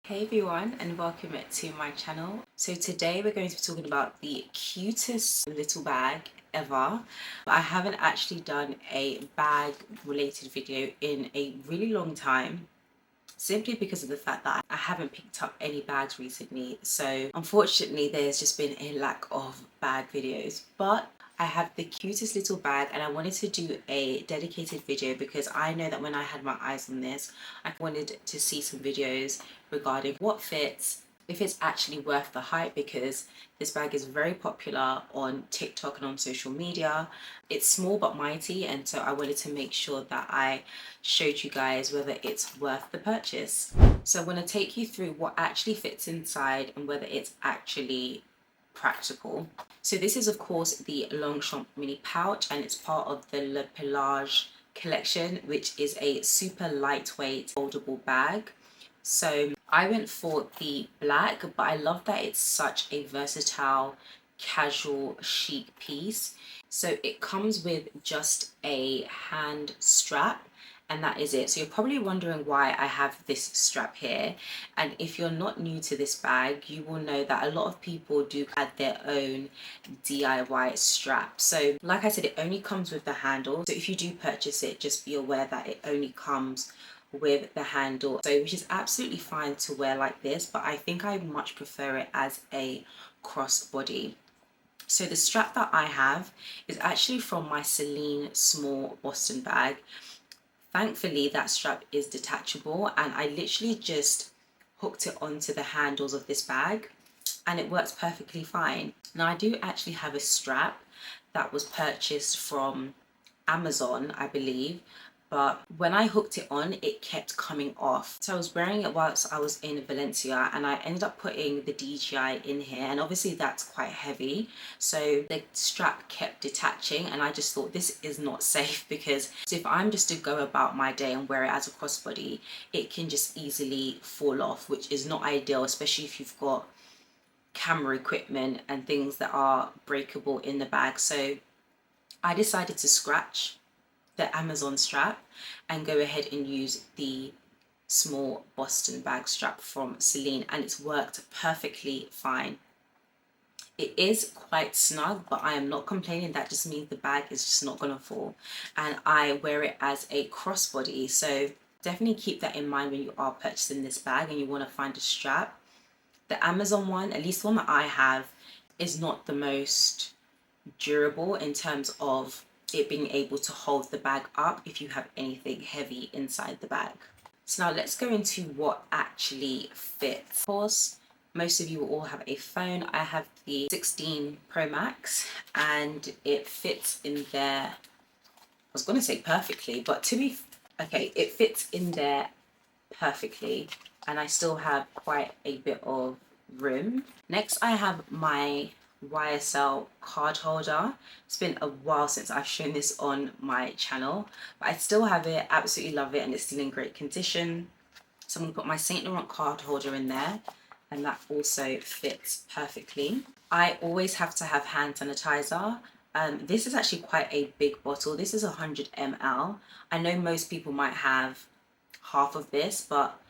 Hey everyone, and welcome to my channel. So today we're going to be talking about the cutest little bag ever. I haven't actually done a bag related video in a really long time, simply because of the fact that I haven't picked up any bags recently. So unfortunately there's just been a lack of bag videos, but I have the cutest little bag and I wanted to do a dedicated video because I know that when I had my eyes on this, I wanted to see some videos regarding what fits, if it's actually worth the hype, because this bag is very popular on TikTok and on social media. It's small but mighty, and so I wanted to make sure that I showed you guys whether it's worth the purchase. So I want to take you through what actually fits inside and whether it's actually practical. So this is of course the Longchamp mini pouch, and it's part of the Le Pliage collection, which is a super lightweight foldable bag. So I went for the black, but I love that it's such a versatile, casual, chic piece. So it comes with just a hand strap, and that is it. So you're probably wondering why I have this strap here. And if you're not new to this bag, you will know that a lot of people do add their own DIY strap. So like I said, it only comes with the handle. So if you do purchase it, just be aware that it only comes with the handle, so which is absolutely fine to wear like this, but I think I much prefer it as a crossbody. So the strap that I have is actually from my Celine small Boston bag. Thankfully that strap is detachable, and I literally just hooked it onto the handles of this bag and it works perfectly fine. Now I do actually have a strap that was purchased from Amazon, I believe, but when I hooked it on, it kept coming off. So I was wearing it whilst I was in Valencia, and I ended up putting the DJI in here, and obviously that's quite heavy, so the strap kept detaching, and I just thought this is not safe, because if I'm just to go about my day and wear it as a crossbody, it can just easily fall off, which is not ideal, especially if you've got camera equipment and things that are breakable in the bag. So I decided to scratch the Amazon strap and go ahead and use the small Boston bag strap from Celine, and it's worked perfectly fine. It is quite snug, but I am not complaining. That just means the bag is just not gonna fall, and I wear it as a crossbody. So definitely keep that in mind when you are purchasing this bag and you want to find a strap. The Amazon one, at least the one that I have, is not the most durable in terms of it being able to hold the bag up if you have anything heavy inside the bag. So now let's go into what actually fits. Of course, most of you will all have a phone. I have the 16 Pro Max and it fits in there, I was going to say perfectly, but okay, it fits in there perfectly, and I still have quite a bit of room. Next, I have my YSL card holder. It's been a while since I've shown this on my channel, but I still have it, absolutely love it, and it's still in great condition. So I'm gonna put my Saint Laurent card holder in there, and that also fits perfectly. I always have to have hand sanitizer. This is actually quite a big bottle. This is 100 ml. I know most people might have half of this, but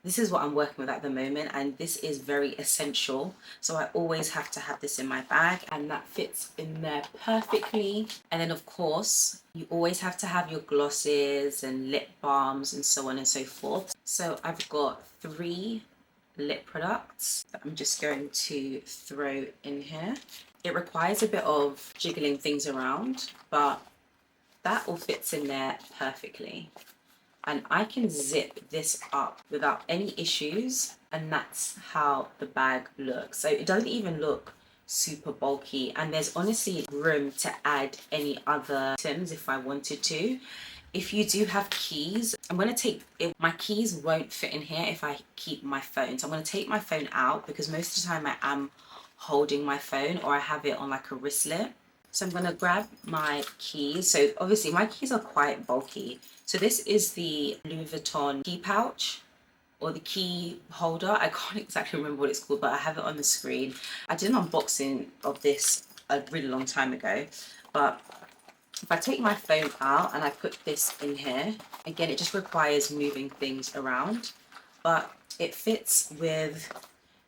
this is what I'm working with at the moment, and this is very essential, so I always have to have this in my bag, and that fits in there perfectly. And then of course you always have to have your glosses and lip balms and so on and so forth. So I've got 3 lip products that I'm just going to throw in here. It requires a bit of jiggling things around, but that all fits in there perfectly, and I can zip this up without any issues, and that's how the bag looks. So it doesn't even look super bulky, and there's honestly room to add any other items if I wanted to. If you do have keys, I'm going to take it, my keys won't fit in here if I keep my phone, so I'm going to take my phone out because most of the time I am holding my phone or I have it on like a wristlet. So I'm going to grab my keys. So obviously my keys are quite bulky. So this is the Louis Vuitton key pouch, or the key holder. I can't exactly remember what it's called, but I have it on the screen. I did an unboxing of this a really long time ago, but if I take my phone out and I put this in here, again, it just requires moving things around, but it fits with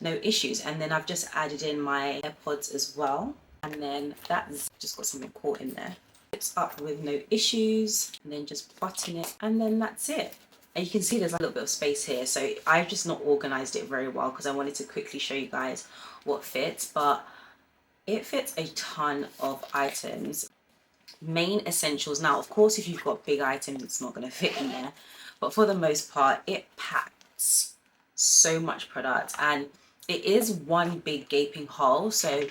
no issues. And then I've just added in my AirPods as well, and then that's just got something caught in there. It's up with no issues, and then just button it, and then that's it. And you can see there's a little bit of space here, so I've just not organized it very well because I wanted to quickly show you guys what fits, but it fits a ton of items. Main essentials. Now, of course, if you've got big items, it's not going to fit in there, but for the most part, it packs so much product, and it is one big gaping hole, so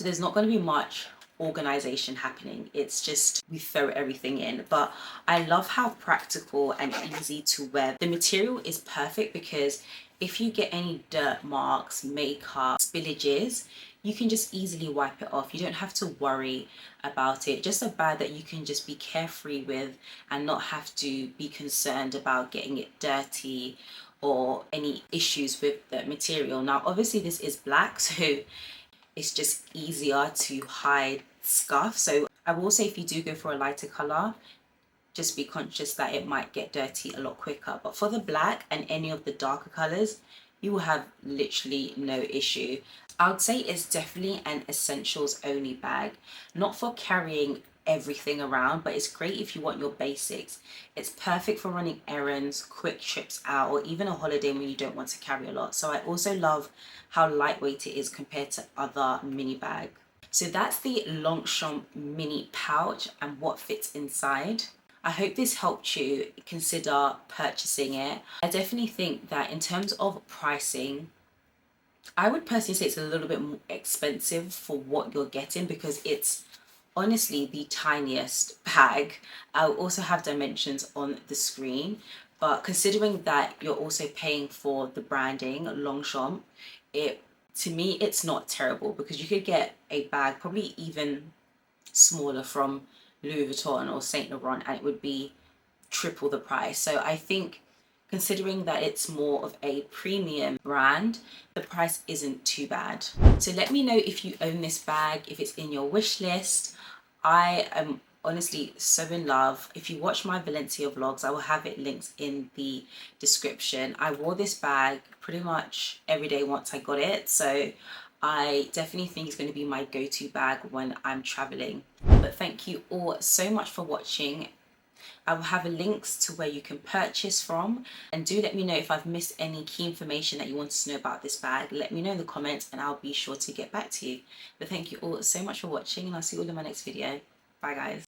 there's not going to be much organization happening. It's just we throw everything in. But I love how practical and easy to wear. The material is perfect because if you get any dirt marks, makeup, spillages, you can just easily wipe it off. You don't have to worry about it. Just a bag that you can just be carefree with and not have to be concerned about getting it dirty or any issues with the material. Now, obviously this is black, so it's just easier to hide scuff. So I will say if you do go for a lighter color, just be conscious that it might get dirty a lot quicker. But for the black and any of the darker colors, you will have literally no issue. I would say it's definitely an essentials only bag, not for carrying everything around, but it's great if you want your basics. It's perfect for running errands, quick trips out, or even a holiday when you don't want to carry a lot. So I also love how lightweight it is compared to other mini bags. So that's the Longchamp mini pouch and what fits inside. I hope this helped you consider purchasing it. I definitely think that in terms of pricing, I would personally say it's a little bit more expensive for what you're getting because it's honestly the tiniest bag. I'll also have dimensions on the screen, but considering that you're also paying for the branding Longchamp, to me it's not terrible because you could get a bag probably even smaller from Louis Vuitton or Saint Laurent and it would be triple the price. So I think considering that it's more of a premium brand, the price isn't too bad. So let me know if you own this bag, if it's in your wish list. I am honestly so in love. If you watch my Valencia vlogs, I will have it linked in the description. I wore this bag pretty much every day once I got it, so I definitely think it's going to be my go-to bag when I'm traveling. But thank you all so much for watching. I will have links to where you can purchase from, and do let me know if I've missed any key information that you wanted to know about this bag. Let me know in the comments and I'll be sure to get back to you. But thank you all so much for watching, and I'll see you all in my next video. Bye guys.